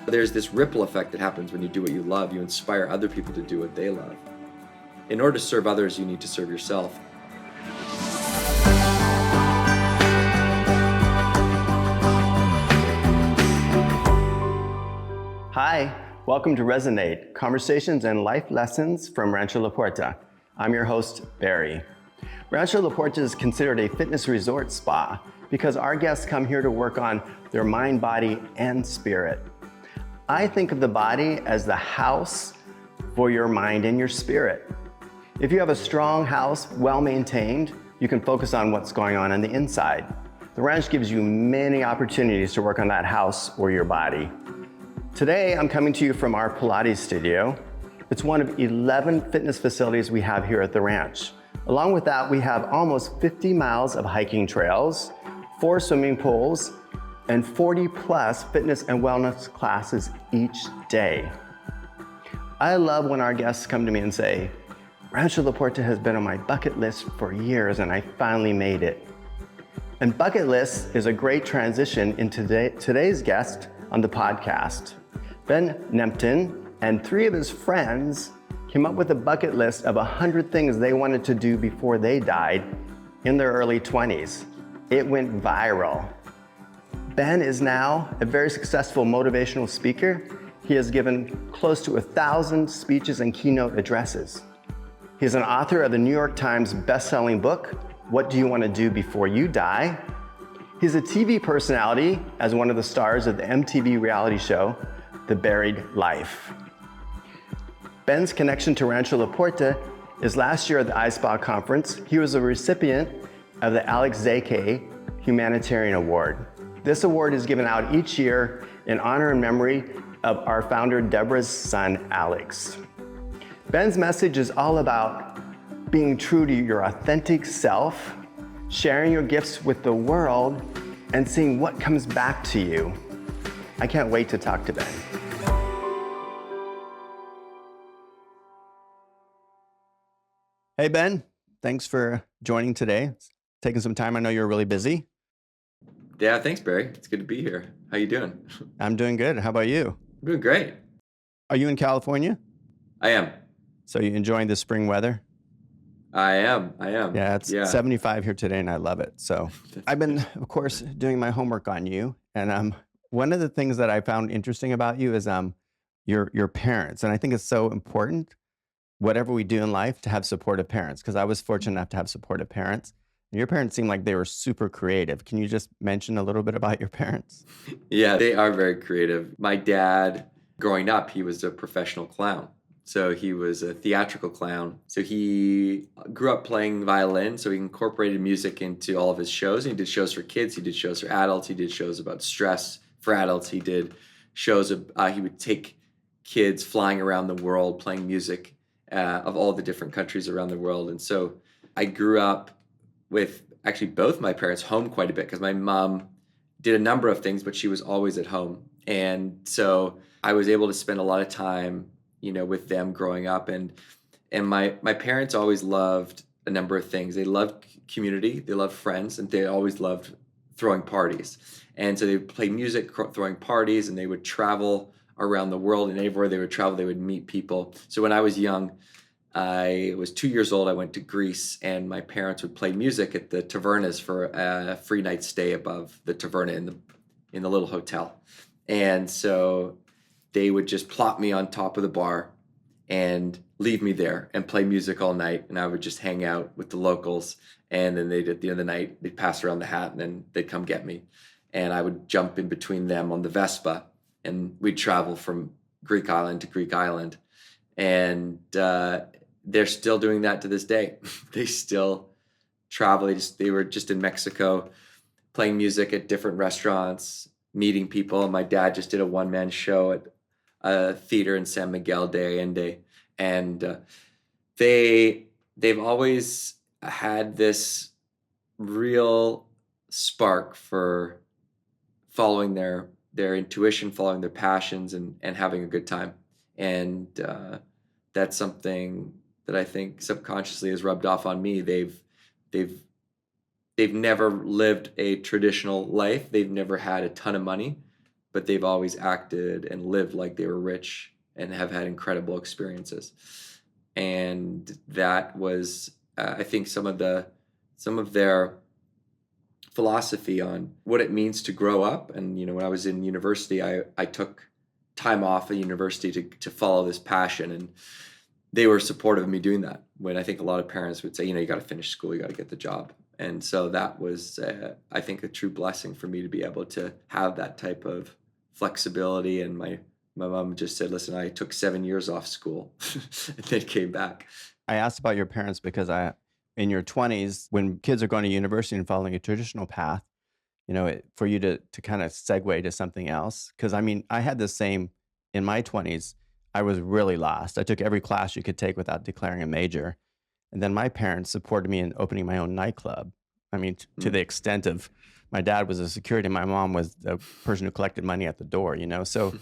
There's this ripple effect that happens when you do what you love. You inspire other people to do what they love. In order to serve others, you need to serve yourself. Hi, welcome to Resonate, Conversations and Life Lessons from Rancho La Puerta. I'm your host, Barry. Rancho La Puerta is considered a fitness resort spa because our guests come here to work on their mind, body, and spirit. I think of the body as the house for your mind and your spirit. If you have a strong house, well-maintained, you can focus on what's going on the inside. The ranch gives you many opportunities to work on that house or your body. Today, I'm coming to you from our Pilates studio. It's one of 11 fitness facilities we have here at the ranch. Along with that, we have almost 50 miles of hiking trails, 4 swimming pools, and 40 plus fitness and wellness classes each day. I love when our guests come to me and say, Rancho La Puerta has been on my bucket list for years and I finally made it. And bucket list is a great transition into today's guest on the podcast. Ben Nemtin and 3 of his friends came up with a bucket list of 100 things they wanted to do before they died in their early 20s. It went viral. Ben is now a very successful motivational speaker. He has given close to 1,000 speeches and keynote addresses. He's an author of the New York Times best-selling book, What Do You Want to Do Before You Die? He's a TV personality as one of the stars of the MTV reality show, The Buried Life. Ben's connection to Rancho La Puerta is last year at the iSpa conference. He was a recipient of the Alex Zake Humanitarian Award. This award is given out each year in honor and memory of our founder Deborah's son, Alex. Ben's message is all about being true to your authentic self, sharing your gifts with the world, and seeing what comes back to you. I can't wait to talk to Ben. Hey, Ben, thanks for joining today. Taking some time. I know you're really busy. Yeah, thanks, Barry. It's good to be here. How you doing? I'm doing good. How about you? I'm doing great. Are you in California? I am. So you enjoying the spring weather? I am. Yeah, it's 75 here today and I love it. So I've been, of course, doing my homework on you. And one of the things that I found interesting about you is your parents. And I think it's so important, whatever we do in life, to have supportive parents. Because I was fortunate enough to have supportive parents. And your parents seemed like they were super creative. Can you just mention a little bit about your parents? Yeah, they are very creative. My dad, growing up, he was a professional clown. So he was a theatrical clown. So he grew up playing violin. So he incorporated music into all of his shows. He did shows for kids. He did shows for adults. He did shows about stress for adults. He did shows of, he would take kids flying around the world playing music of all the different countries around the world. And so I grew up with actually both my parents home quite a bit because my mom did a number of things, but she was always at home. And so I was able to spend a lot of time, with them growing up. And my parents always loved a number of things. They loved community, they loved friends, and they always loved throwing parties. And so they would play music, throwing parties, and they would travel around the world. And everywhere they would travel, they would meet people. So when I was young, I was 2 years old, I went to Greece, and my parents would play music at the tavernas for a free night stay above the taverna in the little hotel. And so they would just plop me on top of the bar and leave me there and play music all night. And I would just hang out with the locals. And then at the end of the night, they'd pass around the hat and then they'd come get me. And I would jump in between them on the Vespa, and we'd travel from Greek island to Greek island. And they're still doing that to this day. They still travel. They were just in Mexico playing music at different restaurants, meeting people. My dad just did a one-man show at a theater in San Miguel de Allende. And they've always had this real spark for following their intuition, following their passions, and having a good time. And that's something that I think subconsciously has rubbed off on me. They've never lived a traditional life. They've never had a ton of money, but they've always acted and lived like they were rich and have had incredible experiences. And that was, I think, some of their philosophy on what it means to grow up. And when I was in university, I took time off at university to follow this passion, and they were supportive of me doing that, when I think a lot of parents would say, you got to finish school, you got to get the job. And so that was, I think, a true blessing for me to be able to have that type of flexibility. And my mom just said, listen, I took 7 years off school and then came back. I asked about your parents because in your 20s, when kids are going to university and following a traditional path, for you to kind of segue to something else. Because I mean, I had the same in my 20s. I was really lost. I took every class you could take without declaring a major. And then my parents supported me in opening my own nightclub. I mean, to the extent of my dad was a security, my mom was the person who collected money at the door, So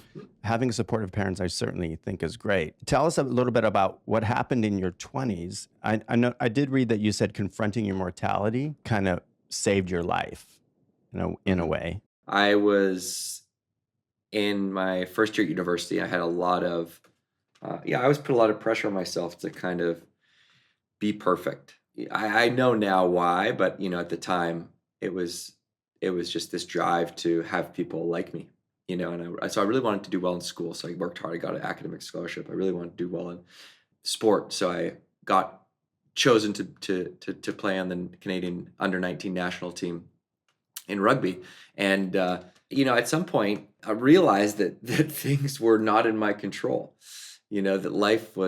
having supportive parents, I certainly think is great. Tell us a little bit about what happened in your 20s. I know I did read that you said confronting your mortality kind of saved your life, in a way. I was in my first year at university. I had a lot of, I always put a lot of pressure on myself to kind of be perfect. I know now why, but at the time it was just this drive to have people like me, so I really wanted to do well in school. So I worked hard. I got an academic scholarship. I really wanted to do well in sport. So I got chosen to play on the Canadian under-19 national team in rugby. And at some point I realized that things were not in my control. That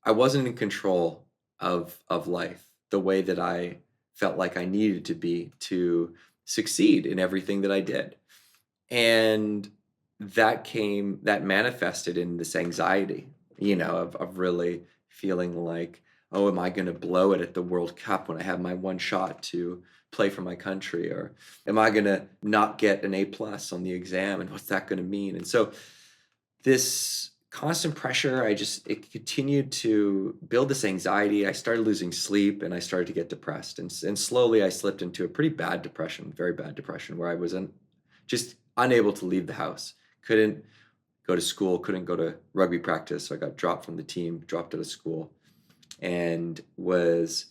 I wasn't in control of life the way that I felt like I needed to be to succeed in everything that I did. And that manifested in this anxiety, of really feeling like, oh, am I going to blow it at the World Cup when I have my one shot to play for my country? Or am I going to not get an A+ on the exam? And what's that going to mean? And so this constant pressure, it continued to build this anxiety. I started losing sleep and I started to get depressed. And slowly I slipped into a pretty bad depression, very bad depression, where I was just unable to leave the house. Couldn't go to school, couldn't go to rugby practice. So I got dropped from the team, dropped out of school, and was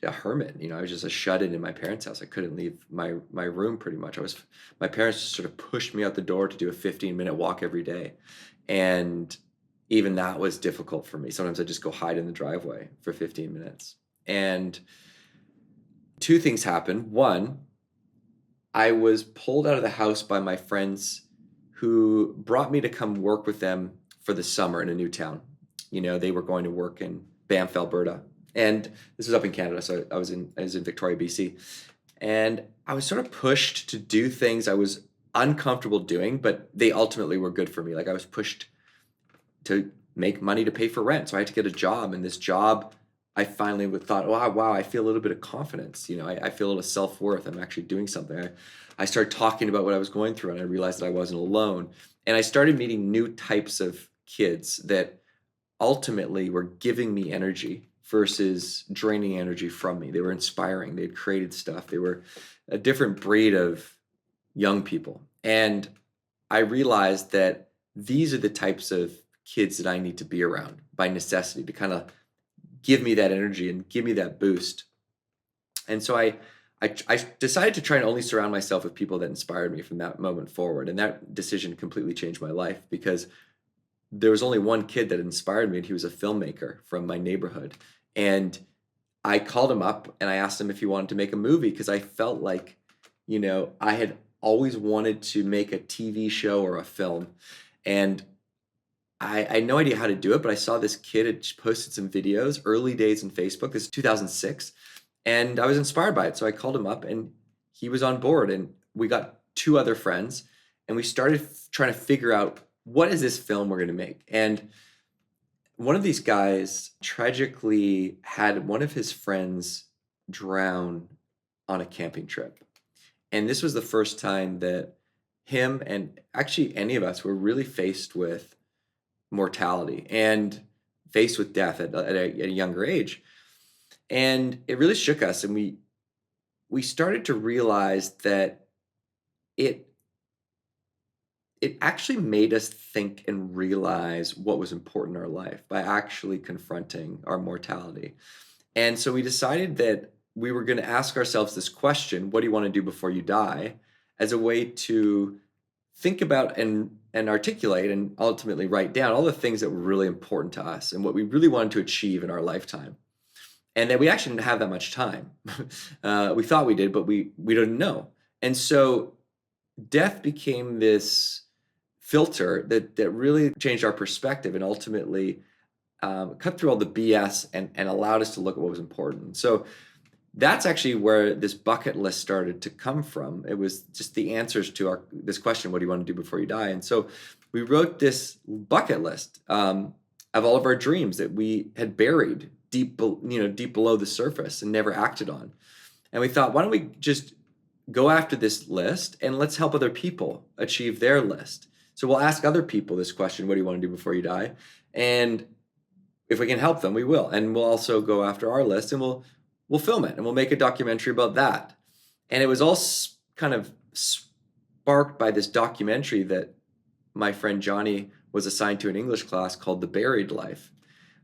a hermit. I was just a shut-in my parents' house. I couldn't leave my room pretty much. My parents just sort of pushed me out the door to do a 15-minute walk every day. And even that was difficult for me. Sometimes I just go hide in the driveway for 15 minutes. And two things happened. One, I was pulled out of the house by my friends who brought me to come work with them for the summer in a new town. They were going to work in Banff, Alberta. And this was up in Canada. So I was in Victoria, BC. And I was sort of pushed to do things I was uncomfortable doing, but they ultimately were good for me. Like I was pushed to make money to pay for rent. So I had to get a job. And this job, I finally thought, wow, I feel a little bit of confidence. I feel a little self-worth. I'm actually doing something. I started talking about what I was going through, and I realized that I wasn't alone. And I started meeting new types of kids that ultimately were giving me energy versus draining energy from me. They were inspiring. They had created stuff. They were a different breed of young people. And I realized that these are the types of kids that I need to be around by necessity to kind of give me that energy and give me that boost. And so I decided to try and only surround myself with people that inspired me from that moment forward. And that decision completely changed my life, because there was only one kid that inspired me, and he was a filmmaker from my neighborhood. And I called him up and I asked him if he wanted to make a movie, because I felt like, I had always wanted to make a TV show or a film. And I had no idea how to do it, but I saw this kid had posted some videos, early days in Facebook. This is 2006. And I was inspired by it. So I called him up and he was on board. And we got two other friends and we started trying to figure out, what is this film we're going to make? And one of these guys tragically had one of his friends drown on a camping trip. And this was the first time that him, and actually any of us, were really faced with mortality and faced with death at a younger age. And it really shook us. And we started to realize that it it actually made us think and realize what was important in our life by actually confronting our mortality. And so we decided that we were going to ask ourselves this question, what do you want to do before you die, as a way to think about and articulate and ultimately write down all the things that were really important to us and what we really wanted to achieve in our lifetime. And that we actually didn't have that much time. We thought we did, but we didn't know. And so death became this filter that really changed our perspective and ultimately cut through all the BS and allowed us to look at what was important. So that's actually where this bucket list started to come from. It was just the answers to this question, what do you want to do before you die? And so we wrote this bucket list of all of our dreams that we had buried deep below the surface and never acted on. And we thought, why don't we just go after this list and let's help other people achieve their list. So we'll ask other people this question, what do you want to do before you die? And if we can help them, we will. And we'll also go after our list and we'll film it and we'll make a documentary about that. And it was all kind of sparked by this documentary that my friend Johnny was assigned to an English class called The Buried Life,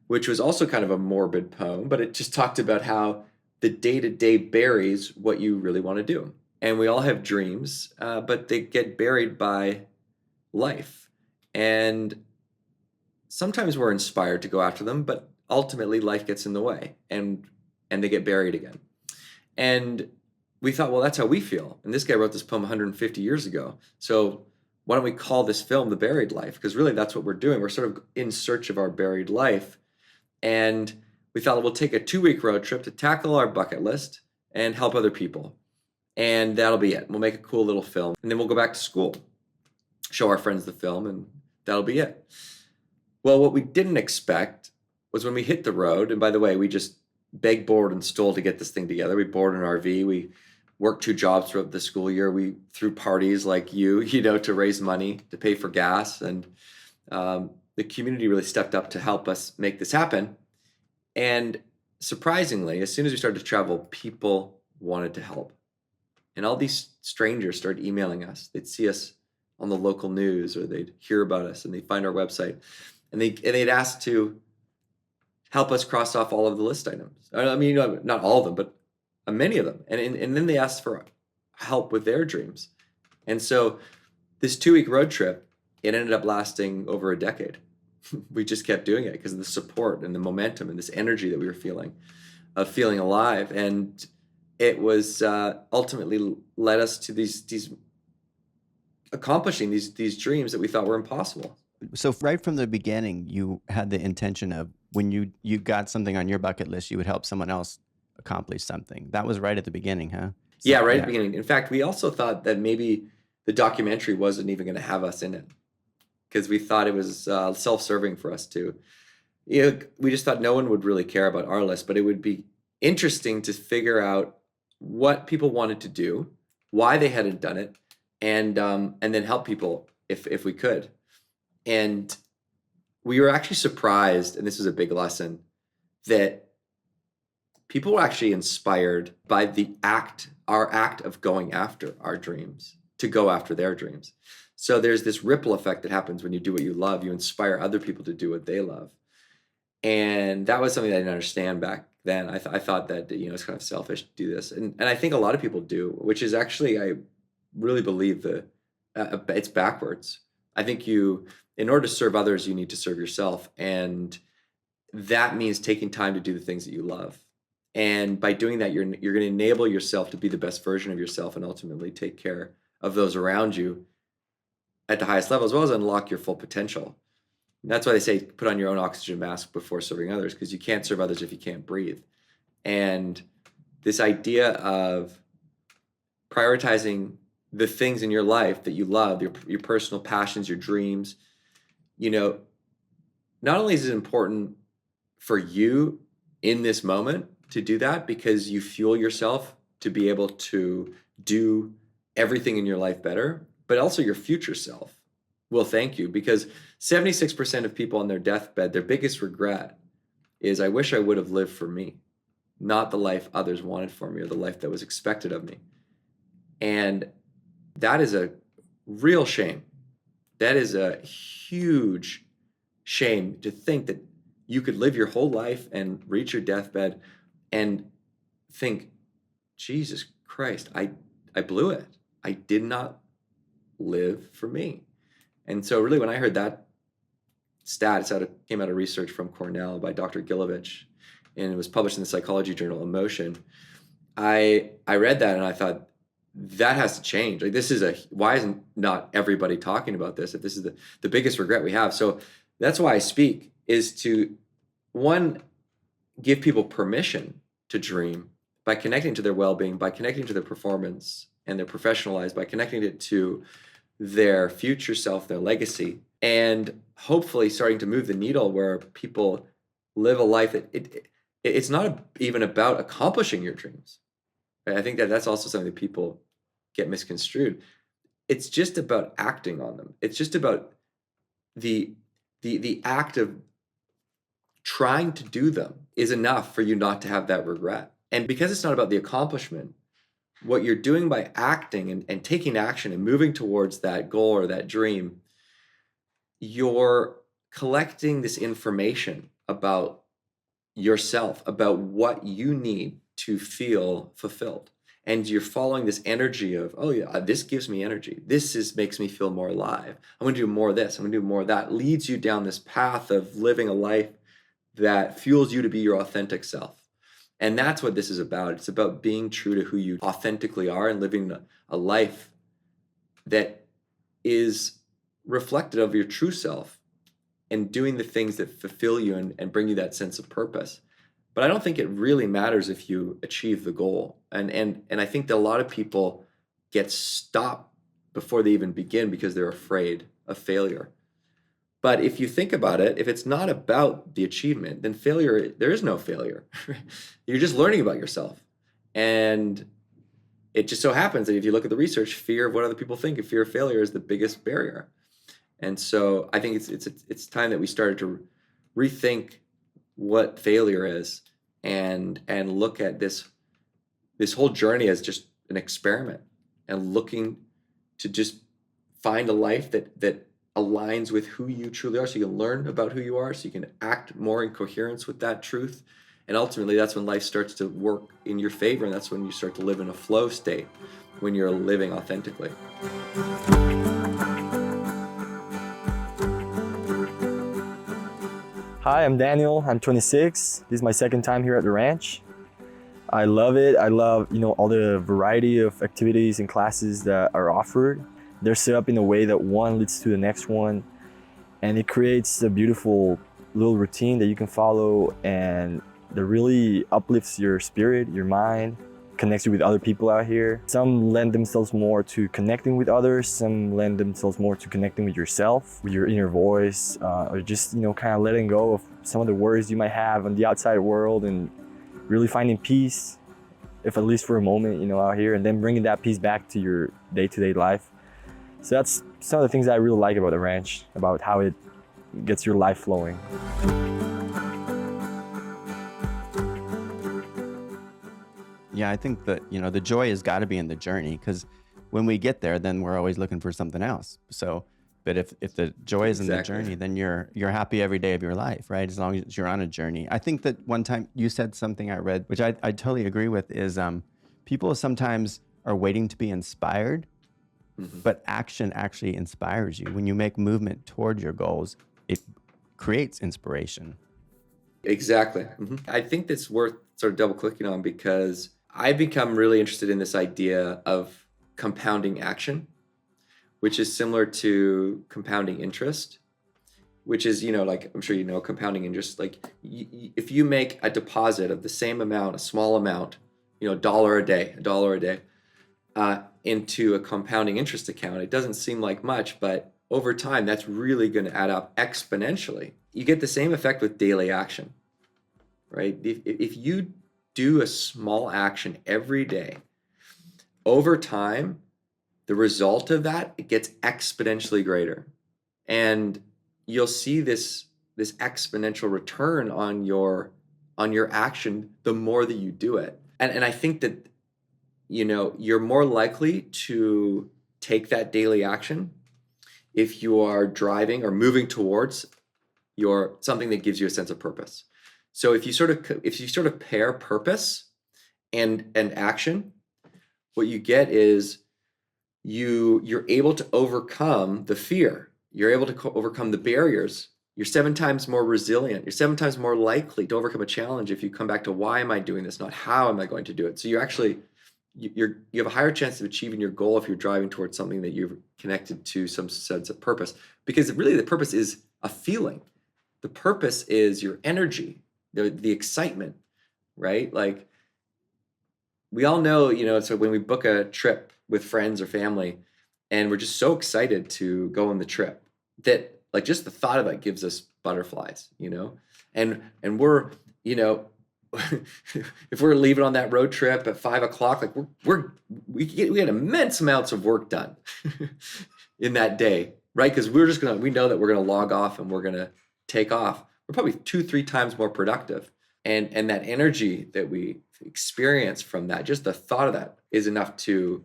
which was also kind of a morbid poem, but it just talked about how the day-to-day buries what you really want to do. And we all have dreams, but they get buried by life. And sometimes we're inspired to go after them, but ultimately life gets in the way and they get buried again. And we thought, well, that's how we feel. And this guy wrote this poem 150 years ago. So why don't we call this film The Buried Life? Because really that's what we're doing. We're sort of in search of our buried life. And we thought we'll take a 2-week road trip to tackle our bucket list and help other people. And that'll be it. We'll make a cool little film. And then we'll go back to school, show our friends the film, and that'll be it. Well, what we didn't expect was when we hit the road, and by the way, we just begged, borrowed, and stole to get this thing together. We borrowed an RV. We worked 2 jobs throughout the school year. We threw parties like you to raise money, to pay for gas. And the community really stepped up to help us make this happen. And surprisingly, as soon as we started to travel, people wanted to help. And all these strangers started emailing us. They'd see us on the local news or they'd hear about us and they'd find our website. And they'd ask to help us cross off all of the list items. I mean, not all of them, but many of them. And then they asked for help with their dreams. And so this 2-week road trip, it ended up lasting over a decade. We just kept doing it because of the support and the momentum and this energy that we were feeling, of feeling alive. And it was ultimately led us to these accomplishing these dreams that we thought were impossible. So right from the beginning, you had the intention of when you got something on your bucket list, you would help someone else accomplish something. That was right at the beginning, huh? So, yeah, right at the beginning. In fact, we also thought that maybe the documentary wasn't even going to have us in it because we thought it was self-serving for us too. We just thought no one would really care about our list, but it would be interesting to figure out what people wanted to do, why they hadn't done it, and then help people if we could. And we were actually surprised, and this was a big lesson, that people were actually inspired by our act of going after our dreams, to go after their dreams. So there's this ripple effect that happens when you do what you love. You inspire other people to do what they love. And that was something I didn't understand back then. I thought that it's kind of selfish to do this. And I think a lot of people do, which is actually, I really believe it's backwards. I think in order to serve others, you need to serve yourself. And that means taking time to do the things that you love. And by doing that, you're going to enable yourself to be the best version of yourself and ultimately take care of those around you at the highest level, as well as unlock your full potential. And that's why they say put on your own oxygen mask before serving others, because you can't serve others if you can't breathe. And this idea of prioritizing the things in your life that you love, your personal passions, your dreams, not only is it important for you in this moment to do that because you fuel yourself to be able to do everything in your life better, but also your future self will thank you, because 76% of people on their deathbed, their biggest regret is, I wish I would have lived for me, not the life others wanted for me or the life that was expected of me. And that is a real shame. That is a huge shame to think that you could live your whole life and reach your deathbed and think, Jesus Christ, I blew it. I did not live for me. And so really when I heard that stat, came out of research from Cornell by Dr. Gilovich, and it was published in the psychology journal Emotion. I read that and I thought, that has to change. Like, why isn't not everybody talking about this? If this is the biggest regret we have. So that's why I speak, is to, one, give people permission to dream by connecting to their well-being, by connecting to their performance and their professional lives, by connecting it to their future self, their legacy, and hopefully starting to move the needle where people live a life that it's not even about accomplishing your dreams. Right? I think that that's also something that people get misconstrued. It's just about acting on them. It's just about the act of trying to do them is enough for you not to have that regret. And because it's not about the accomplishment, what you're doing by acting and taking action and moving towards that goal or that dream, you're collecting this information about yourself, about what you need to feel fulfilled. And you're following this energy of, oh yeah, this gives me energy. Makes me feel more alive. I'm gonna do more of this, I'm gonna do more of that. Leads you down this path of living a life that fuels you to be your authentic self. And that's what this is about. It's about being true to who you authentically are and living a life that is reflective of your true self and doing the things that fulfill you and bring you that sense of purpose. But I don't think it really matters if you achieve the goal. And I think that a lot of people get stopped before they even begin because they're afraid of failure. But if you think about it, if it's not about the achievement, then there is no failure. You're just learning about yourself. And it just so happens that if you look at the research, fear of what other people think and fear of failure is the biggest barrier. And so I think it's time that we started to rethink what failure is and look at this whole journey as just an experiment and looking to just find a life that aligns with who you truly are, so you can learn about who you are, so you can act more in coherence with that truth. And ultimately, that's when life starts to work in your favor, and that's when you start to live in a flow state, when you're living authentically. Hi, I'm Daniel. I'm 26. This is my second time here at the ranch. I love it. I love, all the variety of activities and classes that are offered. They're set up in a way that one leads to the next one, and it creates a beautiful little routine that you can follow and that really uplifts your spirit, your mind, connects you with other people out here. Some lend themselves more to connecting with others, some lend themselves more to connecting with yourself, with your inner voice, or just, kind of letting go of some of the worries you might have on the outside world and really finding peace, if at least for a moment, out here, and then bringing that peace back to your day-to-day life. So that's some of the things that I really like about the ranch, about how it gets your life flowing. Yeah, I think that, the joy has got to be in the journey, because when we get there, then we're always looking for something else. So, but if the joy is in the journey, then you're happy every day of your life, right? As long as you're on a journey. I think that one time you said something I read, which I totally agree with, is people sometimes are waiting to be inspired, but action actually inspires you. When you make movement toward your goals, it creates inspiration. Exactly. I think that's worth sort of double clicking on, because I've become really interested in this idea of compounding action, which is similar to compounding interest, which is, like, I'm sure compounding interest, like if you make a deposit of the same amount, a small amount, $1 a day, into a compounding interest account, it doesn't seem like much, but over time, that's really going to add up exponentially. You get the same effect with daily action, right? If you do a small action every day, over time, the result of that, it gets exponentially greater. And you'll see this exponential return on your action the more that you do it. And I think that, you're more likely to take that daily action if you are driving or moving towards your something that gives you a sense of purpose. So if you sort of pair purpose and action, what you get is you're able to overcome the fear. You're able to overcome the barriers. You're 7 times more resilient. You're 7 times more likely to overcome a challenge if you come back to why am I doing this, not how am I going to do it. So you actually you have a higher chance of achieving your goal if you're driving towards something that you've connected to some sense of purpose. Because really the purpose is a feeling. The purpose is your energy, the excitement, right? Like we all know, so when we book a trip with friends or family and we're just so excited to go on the trip that like just the thought of it gives us butterflies, and we're, if we're leaving on that road trip at 5:00, like we get immense amounts of work done in that day, right? Because we know that we're gonna log off and we're gonna take off. We're probably 2-3 times more productive, and that energy that we experience from that, just the thought of that is enough to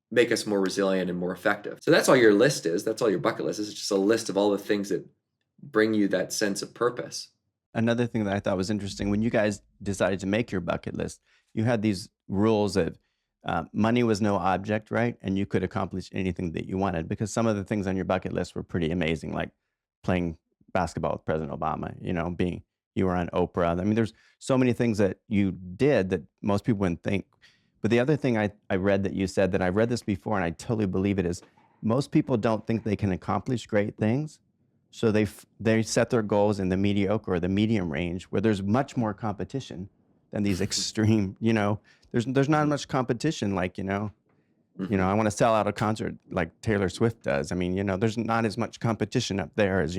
make us more resilient and more effective. So that's all your list is. That's all your bucket list is. It's just a list of all the things that bring you that sense of purpose. Another thing that I thought was interesting, when you guys decided to make your bucket list, you had these rules that money was no object, right? And you could accomplish anything that you wanted, because some of the things on your bucket list were pretty amazing, like playing basketball with President Obama, you were on Oprah. I mean, there's so many things that you did that most people wouldn't think. But the other thing I read that you said, that I read this before and I totally believe it, is most people don't think they can accomplish great things. So they set their goals in the mediocre or the medium range, where there's much more competition than these extreme, there's not much competition like, I want to sell out a concert like Taylor Swift does. I mean, there's not as much competition up there as,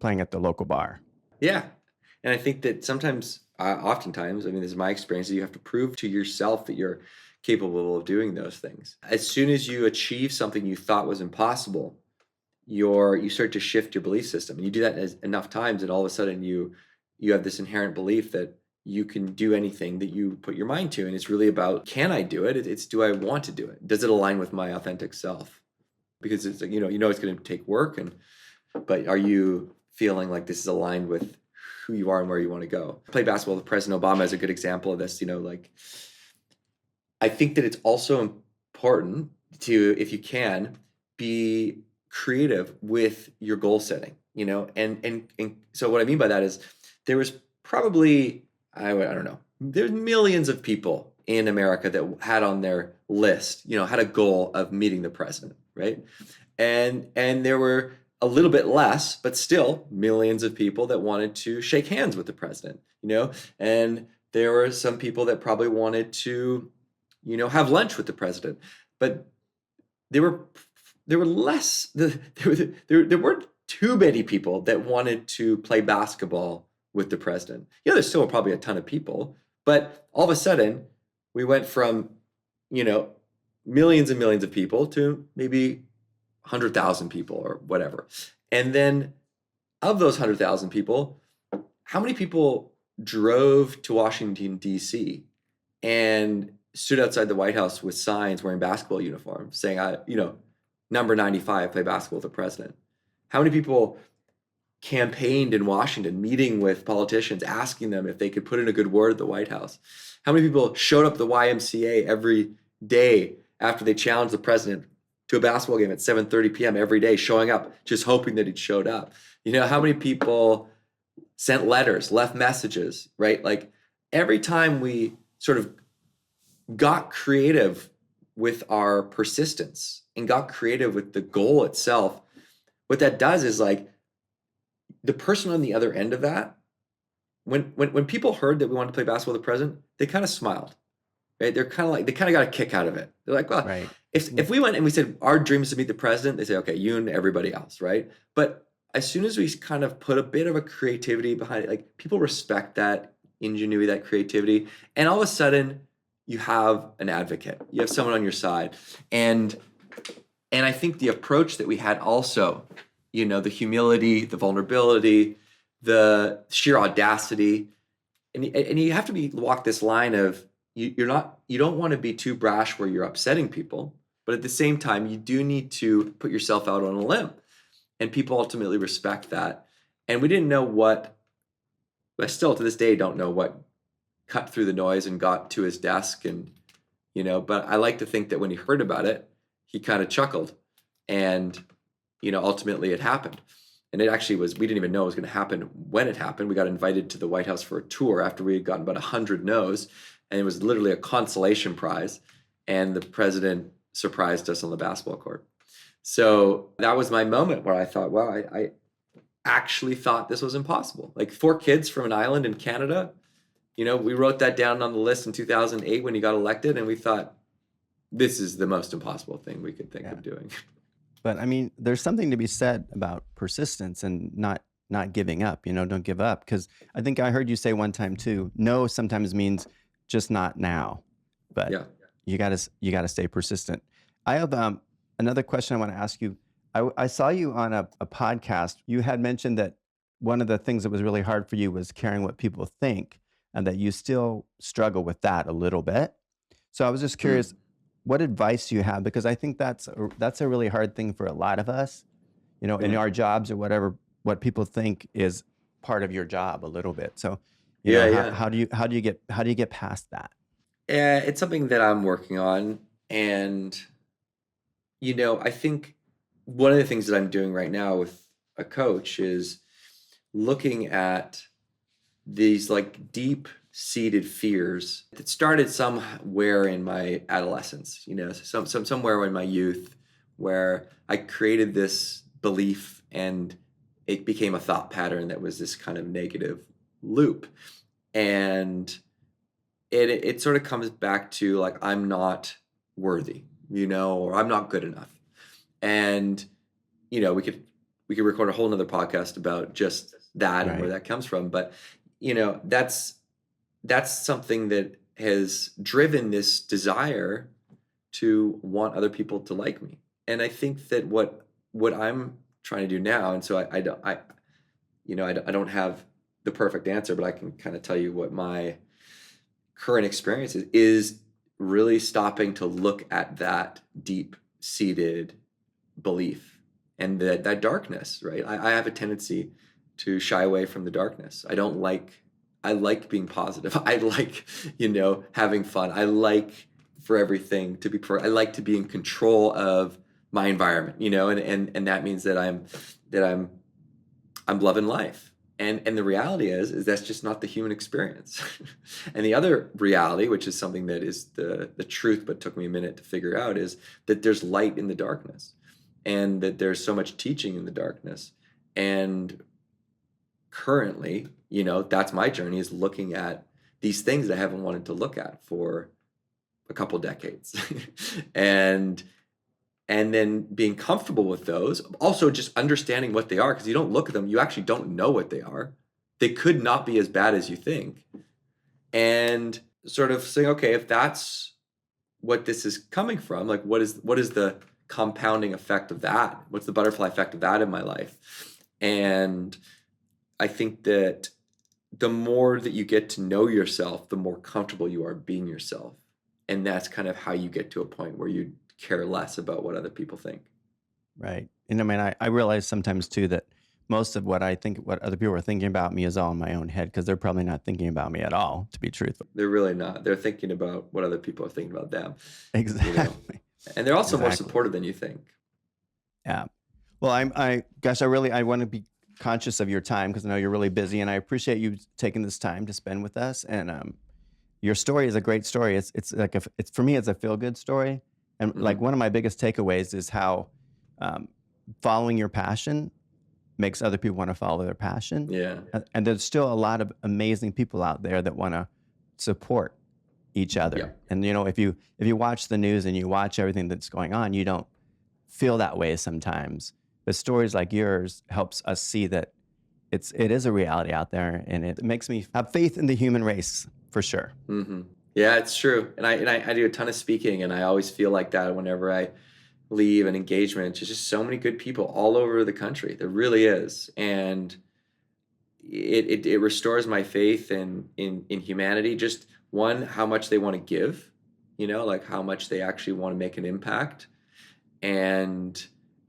playing at the local bar. Yeah. And I think that oftentimes, I mean, this is my experience, that you have to prove to yourself that you're capable of doing those things. As soon as you achieve something you thought was impossible, you start to shift your belief system. And you do that enough times, and all of a sudden you have this inherent belief that you can do anything that you put your mind to. And it's really about, can I do it? It's, do I want to do it? Does it align with my authentic self? Because it's like, it's going to take work, but are you feeling like this is aligned with who you are and where you want to go? Play basketball with President Obama is a good example of this. I think that it's also important to, if you can, be creative with your goal setting, and so what I mean by that is there was probably, I don't know, there's millions of people in America that had on their list, had a goal of meeting the president, right? And there were a little bit less, but still millions of people that wanted to shake hands with the president, and there were some people that probably wanted to, have lunch with the president, but there weren't too many people that wanted to play basketball with the president. There's still probably a ton of people, but all of a sudden we went from, millions and millions of people to maybe 100,000 people or whatever. And then of those 100,000 people, how many people drove to Washington, D.C. and stood outside the White House with signs wearing basketball uniforms saying, number 95, play basketball with the president? How many people campaigned in Washington, meeting with politicians, asking them if they could put in a good word at the White House? How many people showed up at the YMCA every day after they challenged the president to a basketball game at 7:30 p.m. every day, showing up, just hoping that he'd showed up? How many people sent letters, left messages, right? Like every time we sort of got creative with our persistence and got creative with the goal itself, what that does is like the person on the other end of that, when people heard that we wanted to play basketball with the president, they kind of smiled, right? They kind of got a kick out of it. They're like, well, right. If we went and we said our dream is to meet the president, they say, okay, you and everybody else, right? But as soon as we kind of put a bit of a creativity behind it, like people respect that ingenuity, that creativity, and all of a sudden you have an advocate, you have someone on your side. And I think the approach that we had also, the humility, the vulnerability, the sheer audacity, and you have to walk this line of you don't want to be too brash where you're upsetting people, But at the same time, you do need to put yourself out on a limb. And people ultimately respect that. And we didn't know what, I still to this day don't know what cut through the noise and got to his desk. And, but I like to think that when he heard about it, he kind of chuckled. And, ultimately it happened. And it actually was, we didn't even know it was going to happen when it happened. We got invited to the White House for a tour after we had gotten about 100 no's. And it was literally a consolation prize. And the president surprised us on the basketball court. So that was my moment where I thought, wow, I actually thought this was impossible. Like 4 kids from an island in Canada, we wrote that down on the list in 2008 when he got elected. And we thought, this is the most impossible thing we could think of doing. But I mean, there's something to be said about persistence and not giving up, don't give up. Because I think I heard you say one time too, no sometimes means just not now. But yeah, you gotta stay persistent. I have another question I want to ask you. I saw you on a podcast. You had mentioned that one of the things that was really hard for you was caring what people think, and that you still struggle with that a little bit. So I was just curious, what advice do you have? Because I think that's a really hard thing for a lot of us, in our jobs or whatever. What people think is part of your job a little bit. So, how do you get past that? It's something that I'm working on. And, I think one of the things that I'm doing right now with a coach is looking at these like deep seated fears that started somewhere in my adolescence, somewhere in my youth, where I created this belief and it became a thought pattern that was this kind of negative loop. And it sort of comes back to like, I'm not worthy, or I'm not good enough. And, we could record a whole nother podcast about just that and where that comes from. But, that's something that has driven this desire to want other people to like me. And I think that what I'm trying to do now, and so I don't have the perfect answer, but I can kind of tell you what my current experience is really stopping to look at that deep-seated belief and that darkness, right? I have a tendency to shy away from the darkness. I like being positive. I like, having fun. I like for everything to be I like to be in control of my environment, and that means that I'm loving life. And the reality is that's just not the human experience. And the other reality, which is something that is the truth, but took me a minute to figure out, is that there's light in the darkness, and that there's so much teaching in the darkness. And currently, that's my journey, is looking at these things that I haven't wanted to look at for a couple decades. and then being comfortable with those, also just understanding what they are, because you don't look at them, you actually don't know what they are. They could not be as bad as you think. And sort of saying, okay, if that's what this is coming from, like what is the compounding effect of that? What's the butterfly effect of that in my life? And I think that the more that you get to know yourself, the more comfortable you are being yourself. And that's kind of how you get to a point where you care less about what other people think. Right. And I mean, I realize sometimes too that most of what other people are thinking about me is all in my own head, because they're probably not thinking about me at all, to be truthful. They're really not. They're thinking about what other people are thinking about them. Exactly. And they're also more supportive than you think. Yeah. Well, I want to be conscious of your time, because I know you're really busy, and I appreciate you taking this time to spend with us. And your story is a great story. It's like for me, it's a feel good story. And like one of my biggest takeaways is how following your passion makes other people want to follow their passion. Yeah. And there's still a lot of amazing people out there that want to support each other. Yeah. And if you watch the news and you watch everything that's going on, you don't feel that way sometimes. But stories like yours helps us see that it is a reality out there, and it makes me have faith in the human race for sure. Mm-hmm. Yeah, it's true. And I do a ton of speaking, and I always feel like that whenever I leave an engagement. There's just so many good people all over the country. There really is. And it restores my faith in humanity. Just one, how much they want to give, like how much they actually want to make an impact. and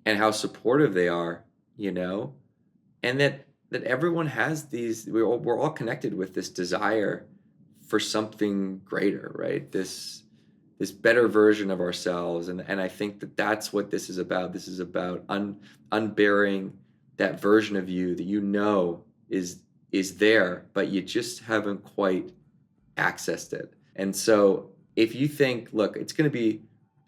how supportive they are, you know, and that everyone has these, we're all connected with this desire for something greater, right? This better version of ourselves. And I think that that's what this is about. This is about unbearing that version of you that you know is there, but you just haven't quite accessed it. And so if you think, look, it's going to be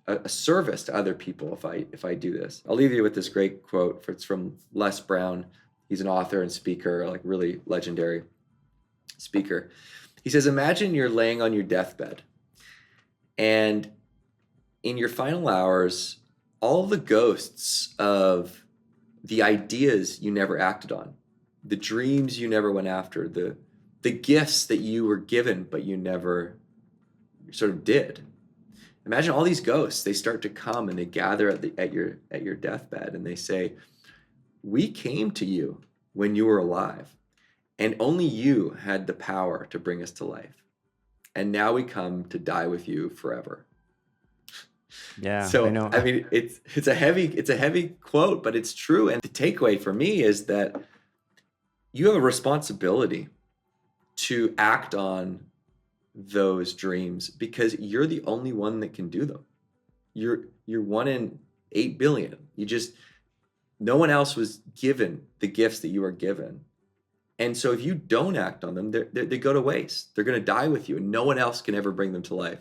a service to other people if I do this. I'll leave you with this great quote. It's from Les Brown. He's an author and speaker, like really legendary speaker. He says, imagine you're laying on your deathbed, and in your final hours, all the ghosts of the ideas you never acted on, the dreams you never went after, the gifts that you were given but you never sort of did. Imagine all these ghosts, they start to come and they gather at your deathbed, and they say, we came to you when you were alive, and only you had the power to bring us to life. And now we come to die with you forever. Yeah. So I mean, it's a heavy quote, but it's true. And the takeaway for me is that you have a responsibility to act on those dreams, because you're the only one that can do them. You're 1 in 8 billion. No one else was given the gifts that you are given. And so if you don't act on them, they go to waste. They're going to die with you, and no one else can ever bring them to life.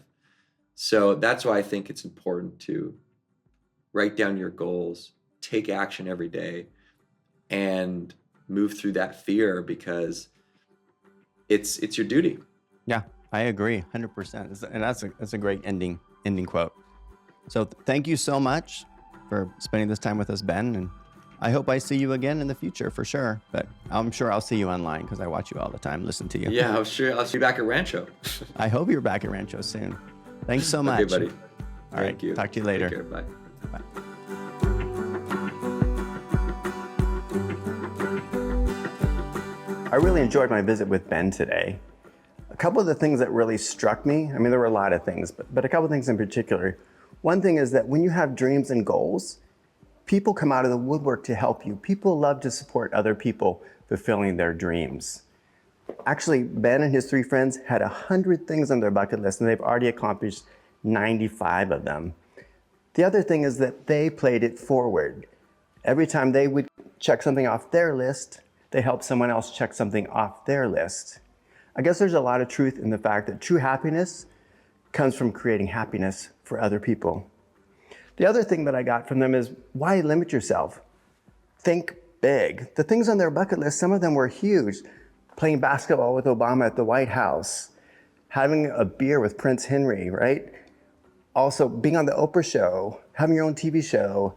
So that's why I think it's important to write down your goals, take action every day, and move through that fear, because it's your duty. Yeah, I agree 100%. And that's a great ending quote. So thank you so much for spending this time with us, Ben. And I hope I see you again in the future for sure. But I'm sure I'll see you online because I watch you all the time, listen to you. Yeah, I'm sure I'll see you back at Rancho. I hope you're back at Rancho soon. Thanks so much. Okay, buddy. All right. You. Talk to you later. Take care. Bye. Bye. I really enjoyed my visit with Ben today. A couple of the things that really struck me, I mean, there were a lot of things, but a couple of things in particular. One thing is that when you have dreams and goals, people come out of the woodwork to help you. People love to support other people fulfilling their dreams. Actually, Ben and his 3 friends had 100 things on their bucket list, and they've already accomplished 95 of them. The other thing is that they played it forward. Every time they would check something off their list, they helped someone else check something off their list. I guess there's a lot of truth in the fact that true happiness comes from creating happiness for other people. The other thing that I got from them is, why limit yourself? Think big. The things on their bucket list, some of them were huge. Playing basketball with Obama at the White House, having a beer with Prince Henry, right? Also being on the Oprah show, having your own TV show,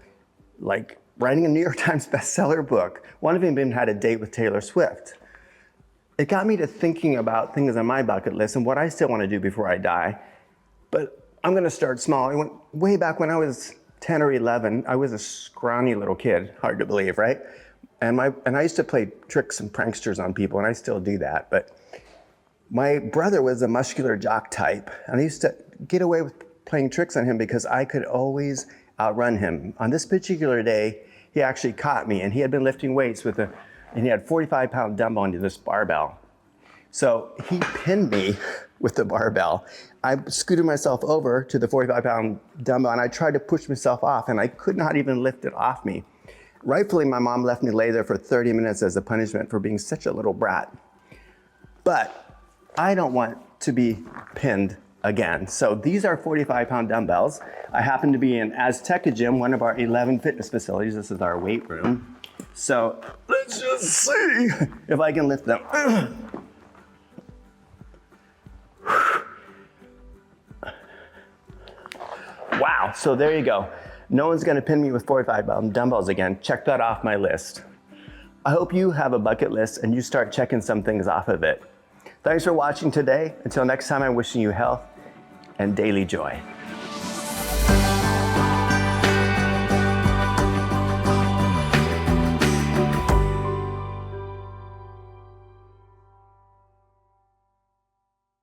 like writing a New York Times bestseller book. One of them even had a date with Taylor Swift. It got me to thinking about things on my bucket list and what I still want to do before I die. But I'm going to start small. I went way back when I was 10 or 11. I was a scrawny little kid, hard to believe, right? And I used to play tricks and pranksters on people, and I still do that. But my brother was a muscular jock type, and I used to get away with playing tricks on him because I could always outrun him. On this particular day, he actually caught me, and he had been lifting weights and he had 45-pound dumbbell into this barbell. So he pinned me with the barbell. I scooted myself over to the 45-pound dumbbell, and I tried to push myself off, and I could not even lift it off me. Rightfully, my mom left me lay there for 30 minutes as a punishment for being such a little brat. But I don't want to be pinned again. So these are 45-pound dumbbells. I happen to be in Azteca Gym, one of our 11 fitness facilities. This is our weight room. So let's just see if I can lift them. Wow, so there you go. No one's gonna pin me with 45-pound dumbbells again. Check that off my list. I hope you have a bucket list and you start checking some things off of it. Thanks for watching today. Until next time, I'm wishing you health and daily joy.